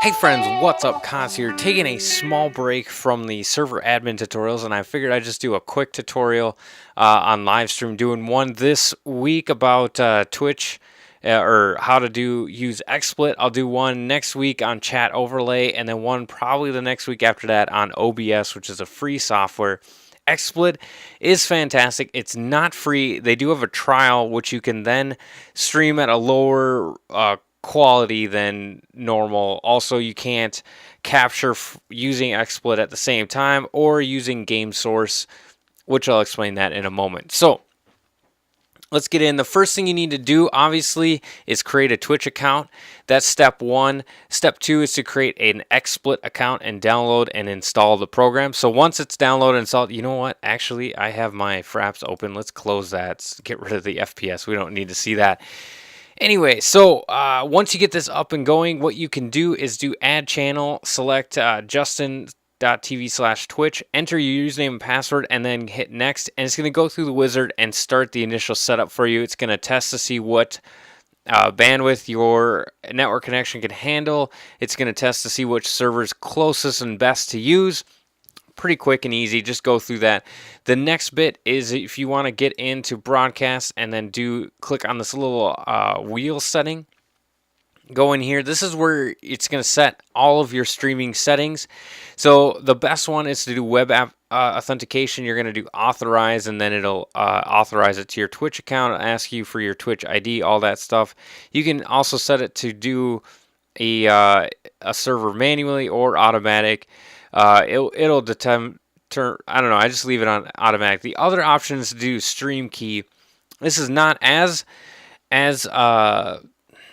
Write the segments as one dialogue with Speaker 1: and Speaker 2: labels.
Speaker 1: Hey friends, what's up? Kaz here, taking a small break from the server admin tutorials, and I figured I'd just do a quick tutorial on Livestream, doing one this week about Twitch or how to use XSplit. I'll do one next week on chat overlay, and then one probably the next week after that on OBS, which is a free software. XSplit is fantastic. It's not free. They do have a trial, which you can then stream at a lower quality than normal. Also, you can't capture using XSplit at the same time or using game source, which I'll explain that in a moment. So let's get in. The first thing you need to do, obviously, is create a Twitch account. That's step one. Step two is to create an XSplit account and download and install the program. So once it's downloaded and installed, you know what? Actually, I have my Fraps open. Let's close that. Let's get rid of the FPS. We don't need to see that. Anyway, so once you get this up and going, what you can do is do add channel, select justin.tv/Twitch, enter your username and password, and then hit next. And it's going to go through the wizard and start the initial setup for you. It's going to test to see what bandwidth your network connection can handle. It's going to test to see which server's closest and best to use. Pretty quick and easy. Just go through that. The next bit is if you want to get into broadcast and then click on this little wheel setting. Go in here. This is where it's going to set all of your streaming settings. So the best one is to do web app authentication. You're going to do authorize, and then it'll authorize it to your Twitch account. It'll ask you for your Twitch ID, all that stuff. You can also set it to do a server manually or automatic. It'll determine. I don't know. I just leave it on automatic. The other option is to do stream key. This is not as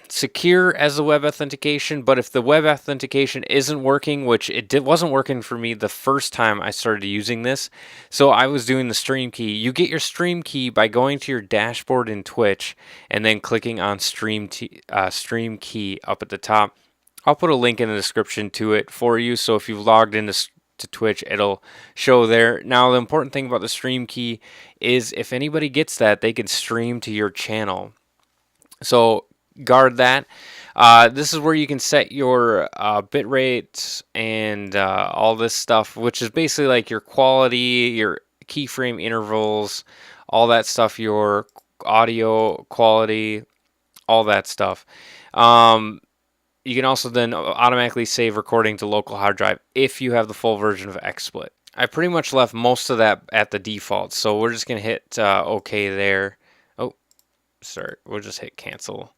Speaker 1: secure as the web authentication, but if the web authentication isn't working, which wasn't working for me the first time I started using this, so I was doing the stream key. You get your stream key by going to your dashboard in Twitch and then clicking on stream key up at the top. I'll put a link in the description to it for you, so if you've logged into Twitch, it'll show there. Now, the important thing about the stream key is if anybody gets that, they can stream to your channel. So guard that. This is where you can set your bit rate and all this stuff, which is basically like your quality, your keyframe intervals, all that stuff, your audio quality, all that stuff. You can also then automatically save recording to local hard drive if you have the full version of XSplit. I pretty much left most of that at the default, so we're just going to hit OK there. Oh, sorry, we'll just hit cancel.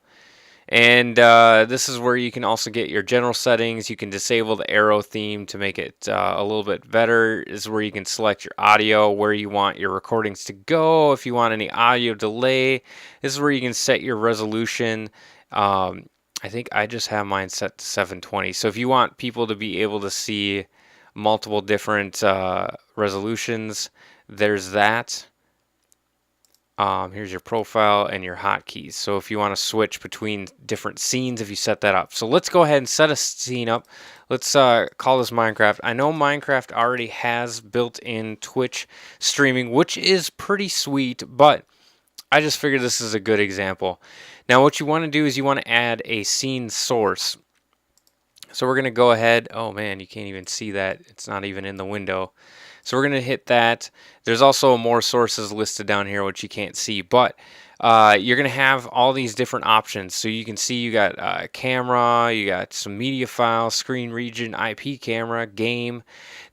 Speaker 1: And this is where you can also get your general settings. You can disable the arrow theme to make it a little bit better. This is where you can select your audio, where you want your recordings to go, if you want any audio delay. This is where you can set your resolution. I think I just have mine set to 720. So if you want people to be able to see multiple different resolutions, there's that. Here's your profile and your hotkeys. So if you want to switch between different scenes, if you set that up. So let's go ahead and set a scene up. Let's call this Minecraft. I know Minecraft already has built-in Twitch streaming, which is pretty sweet, but I just figured this is a good example. Now what you want to do is you want to add a scene source. So we're going to go ahead. Oh man, you can't even see that. It's not even in the window. So we're going to hit that. There's also more sources listed down here, which you can't see, but you're going to have all these different options. So you can see you got camera, you got some media files, screen region, IP camera, game.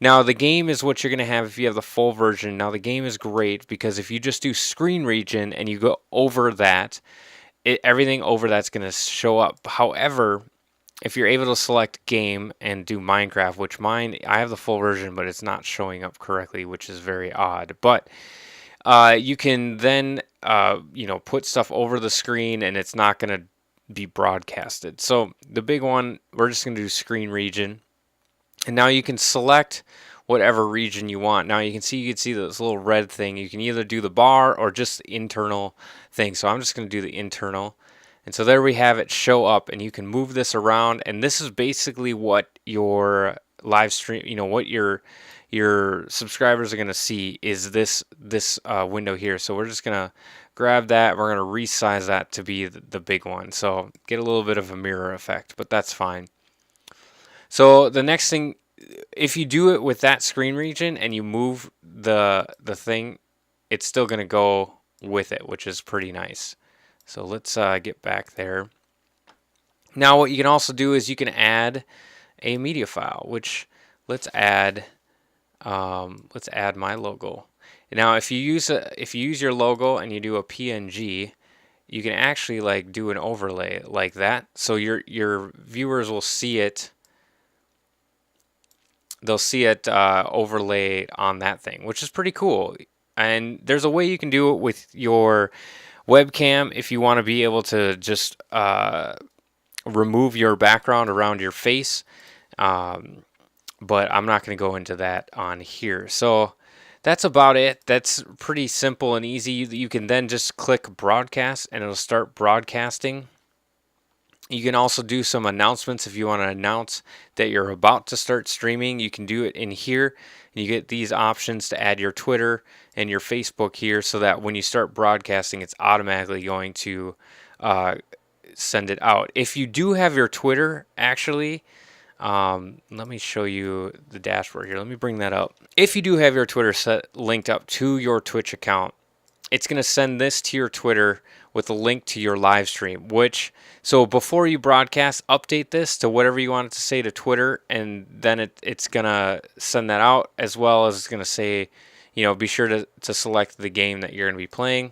Speaker 1: Now the game is what you're going to have if you have the full version. Now the game is great because if you just do screen region and you go over that, everything over that's going to show up. However, if you're able to select game and do Minecraft, which I have the full version, but it's not showing up correctly, which is very odd. But you can then, put stuff over the screen and it's not going to be broadcasted. So the big one, we're just going to do screen region. And now you can select whatever region you want. Now you can see this little red thing. You can either do the bar or just the internal thing. So I'm just going to do the internal. And so there we have it show up, and you can move this around. And this is basically what your live stream, what your your subscribers are going to see is this window here. So we're just going to grab that. We're going to resize that to be the big one. So get a little bit of a mirror effect, but that's fine. So the next thing, if you do it with that screen region and you move the thing, it's still going to go with it, which is pretty nice. So let's get back there. Now what you can also do is you can add a media file, which let's add my logo. Now if you use your logo and you do a PNG, you can actually like do an overlay like that, so your viewers will see it. They'll see it overlaid on that thing, which is pretty cool. And there's a way you can do it with your webcam if you want to be able to just remove your background around your face. But I'm not going to go into that on here. So that's about it. That's pretty simple and easy. You can then just click broadcast and it'll start broadcasting. You can also do some announcements if you want to announce that you're about to start streaming. You can do it in here. And you get these options to add your Twitter and your Facebook here, so that when you start broadcasting, it's automatically going to send it out. If you do have your Twitter, actually, let me show you the dashboard here. Let me bring that up. If you do have your Twitter linked up to your Twitch account, it's going to send this to your Twitter with a link to your live stream, so before you broadcast, update this to whatever you want it to say to Twitter, and then it's going to send that out, as well as it's going to say, be sure to select the game that you're going to be playing.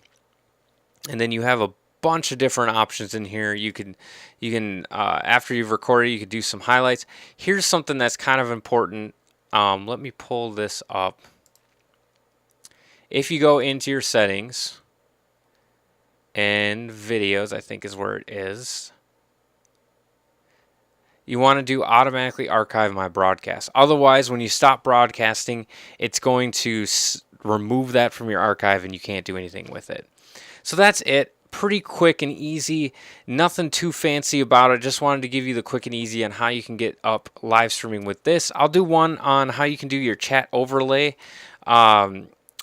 Speaker 1: And then you have a bunch of different options in here. You can after you've recorded, you could do some highlights. Here's something that's kind of important. Let me pull this up. If you go into your settings and videos, I think is where it is, you want to do automatically archive my broadcast. Otherwise, when you stop broadcasting, it's going to remove that from your archive and you can't do anything with it. So that's it. Pretty quick and easy. Nothing too fancy about it. Just wanted to give you the quick and easy on how you can get up live streaming with this. I'll do one on how you can do your chat overlay,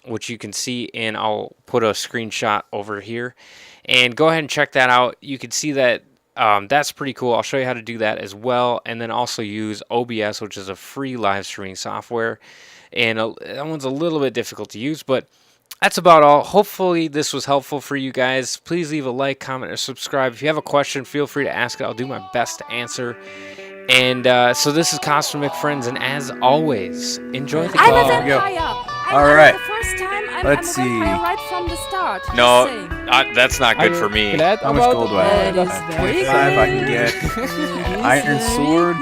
Speaker 1: which you can see, and I'll put a screenshot over here. And go ahead and check that out. You can see that that's pretty cool. I'll show you how to do that as well. And then also use OBS, which is a free live streaming software. And that one's a little bit difficult to use, but that's about all. Hopefully this was helpful for you guys. Please leave a like, comment, or subscribe. If you have a question, feel free to ask it. I'll do my best to answer. And so this is Cosmic Friends, and as always, enjoy the
Speaker 2: I'm a
Speaker 1: game.
Speaker 2: vampire.
Speaker 3: All right.
Speaker 2: The first time
Speaker 3: Let's
Speaker 2: I'm a
Speaker 3: see.
Speaker 2: vampire right from the start. Just
Speaker 1: No,
Speaker 2: saying.
Speaker 1: that's not good for me.
Speaker 3: How much gold do I have?
Speaker 2: That is very
Speaker 3: 25, I can get an iron sword.